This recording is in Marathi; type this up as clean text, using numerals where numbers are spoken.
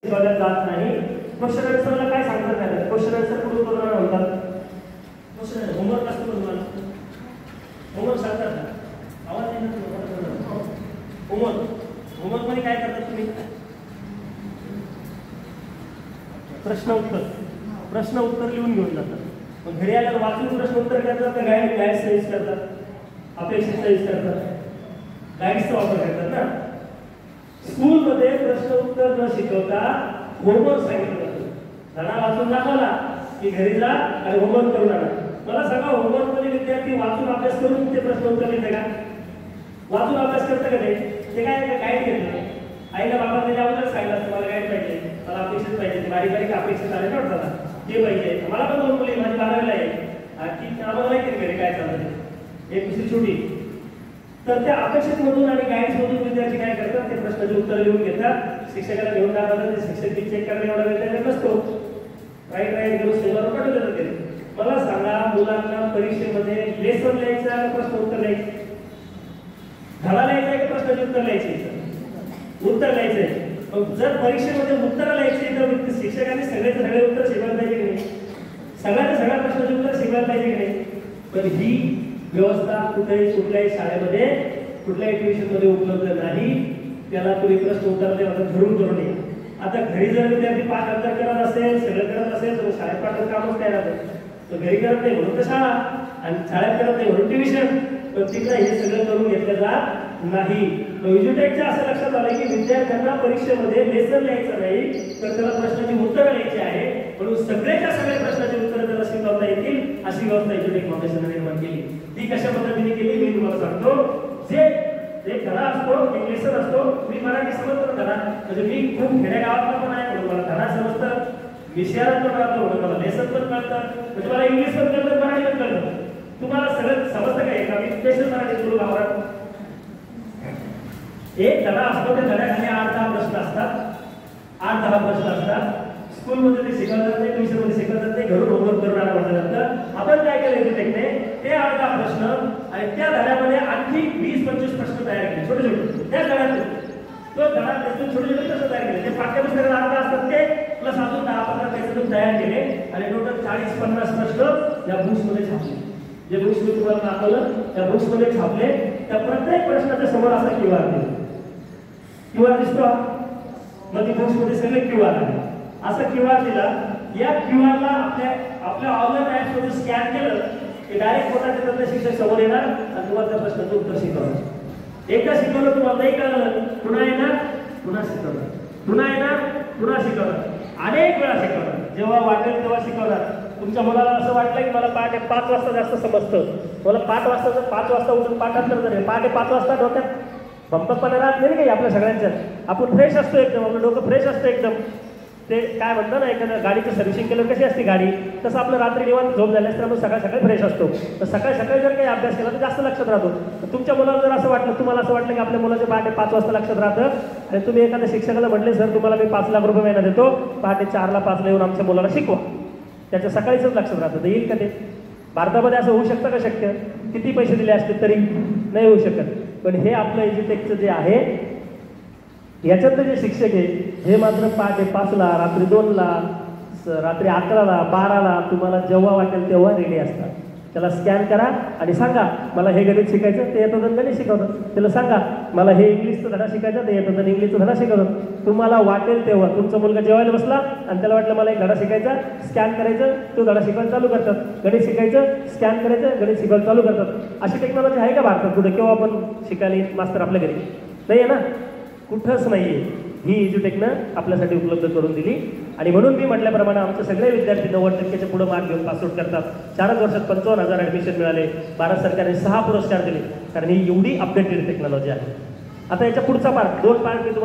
शिकवल्या जात नाही. क्वेश्चन आन्सरला काय सांगतात नाही. क्वेश्चन आन्सर कुठून करणार म्हणतात. क्वेश्चन होमवर्क असतो तुम्हाला. होमवर्क सांगतात ना. आवाज नाही ना. होमवर्क मध्ये काय करतात तुम्ही. प्रश्न उत्तर लिहून घेऊन जातात. मग घरी आल्यावर वाचून प्रश्न उत्तर करतात का गाईड यूज करतात. अपेक्षित यूज करतात. गाईड्सचा वापर करतात ना. स्कूलमध्ये प्रश्न उत्तर न शिकवता होमवर्क सांगितलं जातं. धडा वाचून दाखवला की घरी जा आणि होमवर्क करून आणा. मला सांगा होमवर्क मध्ये विद्यार्थी वाचून अभ्यास करून ते प्रश्न उत्तर लिहिते का. वाचून अभ्यास करतं का ते काय गाईड घेतलं. आईला बाबा त्याच्या अगोदर सांगितलं तुम्हाला गाईड पाहिजे, मला अपेक्षित पाहिजे, बारीक बारीक अपेक्षित आले ना वाटतं ते पाहिजे. मला पण दोन मुली माझी 12वीला आहे की आम्हाला माहिती घरी काय चालतं. एक दुसरी छोटी. तर त्या अपेक्षित मधून आणि गाईड्स मधून विद्यार्थी काय करतात ते प्रश्नाची उत्तर लिहून घेतात. शिक्षकाला घेऊन दाखवतात. ते शिक्षक चेक करणे एवढा वेळ त्याच्यात नसतो. राईट करून सेवावर पाठवून देतात ते. मला सांगा मुलांना परीक्षेमध्ये लेसन लिहायचं का प्रश्न उत्तर लिहायचं. धडा लिहायचा का प्रश्नाचे उत्तर लिहायचे. उत्तर लिहायचंय. मग जर परीक्षेमध्ये उत्तर लिहायचे तर शिक्षकांनी सगळे उत्तर शिकवायला पाहिजे की नाही. सगळ्या प्रश्नाचे उत्तर शिकवायला पाहिजे की नाही. पण ही व्यवस्था कुठल्याही शाळेमध्ये कुठल्याही ट्युशन मध्ये उपलब्ध नाही. त्याला तुम्ही प्रश्न उत्तर धरून करून ये. आता घरी जर विद्यार्थी पाठांतर करत असेल सगळं करत असेल तर शाळेत पाठांतर कामच काय राहतं. तो घरी करत नाही म्हणून तर शाळा आणि शाळेत करत नाही म्हणून ट्युशन. पण तिकडे हे सगळं करून घेतलं जात नाही. एज्युटेकच्या असं लक्षात आलं की विद्यार्थ्यांना परीक्षेमध्ये लेसन लिहायचं नाही तर त्याला प्रश्नाची उत्तरं लिहायची आहे. म्हणून सगळ्या प्रश्नाची उत्तरं त्याला शिकवता येतील अशी व्यवस्था एज्युटेक फाउंडेशनने निर्माण केली. ती कशा पद्धतीने केली मी तुम्हाला सांगतो. जे एक धडा असतो एक लेसन असतो. मी मराठी समजतो धडा म्हणजे मी खूप खेडेगावातला पण आहे म्हणून मला धडा समजतं. मी शहरात पण राहतो म्हणून मला लेसन पण कळतं. म्हणजे मला इंग्लिश पण कळतं मराठी पण कळतं. तुम्हाला सगळं समजतं काय का मी स्पेशल मराठी बोलू गावात. एक धडा असतो त्या धड्याखाली 8-10 प्रश्न असतात. 8-10 प्रश्न असतात. स्कूलमध्ये ते शिकवतात नाही ट्युशनमध्ये शिकवतात नाही घरून होमवर्क करून आणा म्हटलं जातं. आपण काय केलं एज्युटेकने ते 8-10 प्रश्न आणि त्या धड्यामध्ये आणखी 20-25 प्रश्न तयार केले छोटे छोटे. त्या धड्यातून तो धडा त्यातून छोटे छोटे प्रश्न तयार केले. ते पाठ्यपुस्तकाला 8 असतात ते प्लस अजून 10-15 त्याच्यातून तयार केले आणि टोटल 40-50 प्रश्न या बुक्समध्ये छापले. जे बुक्स मी तुम्हाला दाखवलं त्या बुक्समध्ये छापले. त्या प्रत्येक प्रश्नाच्या समोर असा क्यूआर दिला. क्यूआर दिसतो. मग ती बुक्समध्ये सगळे क्यूआर आहे. असा क्यूआर दिला. या क्यूआरला आपल्या ऑनलाईन ॲप्समध्ये स्कॅन केलं की डायरेक्ट कोणत्या चित्रातले शिक्षक समोर येणार आणि तुम्हाला त्या प्रश्नाचं उत्तर शिकवणार. एकदा शिकवलं तुम्हाला नाही कळलं पुन्हा येणार पुन्हा शिकवणार. पुन्हा येणार पुन्हा शिकवणार. अनेक वेळा शिकवणार. जेव्हा वाटेल तेव्हा शिकवणार. तुमच्या मुलाला असं वाटलं की मला पहाटे 5 वाजता जास्त समजतं. मला 5 वाजता उठून पाठांतर करेल. पहाटे 5 वाजता डोक्यात पंपपणा राहत नाही काही आपल्या सगळ्यांच्यात. आपण फ्रेश असतो एकदम. आपलं डोकं फ्रेश असतं एकदम. ते काय म्हणतात ना एखाद्या गाडीचं सर्व्हिसिंग केलं कशी असते गाडी तसं आपलं रात्री निवांत झोप झाल्यास तर आपण सकाळी फ्रेश असतो. तर सकाळी जर काही अभ्यास केला तर जास्त लक्षात राहतो. तर तुमच्या मुलाला जर असं वाटलं तुम्हाला असं वाटलं की आपल्या मुलाच्या पहाटे 5 वाजता लक्षात राहतं आणि तुम्ही एखाद्या शिक्षकाला म्हटले सर तुम्हाला मी 5 लाख रुपये महिना देतो पहाटे 4ला 5ला येऊन आमच्या मुलाला शिकवा. त्याच्या सकाळीच लक्षात राहतं. तर येईल का ते. भारतामध्ये असं होऊ शकतं का शक्य. किती पैसे दिले असते तरी नाही होऊ शकत. पण हे आपलं एज्युटेकचं जे आहे याच्यातले जे शिक्षक आहे हे मात्र पहाटे 5ला रात्री 2ला रात्री 11ला 12ला तुम्हाला जेव्हा वाटेल तेव्हा रेडी असतात. त्याला स्कॅन करा आणि सांगा मला हे गणित शिकायचं ते येतं तर गणित शिकवतं. त्याला सांगा मला हे इंग्लिशचा धडा शिकायचा ते येतं तर इंग्लिशचा धडा शिकवतं. तुम्हाला वाटेल तेव्हा तुमचा मुलगा जेवायला बसला आणि त्याला वाटलं मला एक धडा शिकायचा स्कॅन करायचं तो धडा शिकवायला चालू करतात. गणित शिकायचं स्कॅन करायचं गणित शिकवायला चालू करतात. अशी टेक्नॉलॉजी आहे का भारतात कुठे किंवा आपण शिकायला मास्तर आपल्या घरी नाही आहे ना. कुठंच नाही आहे. ही एज्युटेकनं आपल्यासाठी उपलब्ध करून दिली. आणि म्हणून मी म्हटल्याप्रमाणे आमचे सगळे विद्यार्थी 90% पुढे मार्क घेऊन पासआउट करतात. 4 वर्षात 55,000 ॲडमिशन मिळाले. भारत सरकारने 6 पुरस्कार दिले कारण ही एवढी अपडेटेड टेक्नॉलॉजी आहे. आता याच्या पुढचा पार्ट 2 पार्ट मी तुम्हाला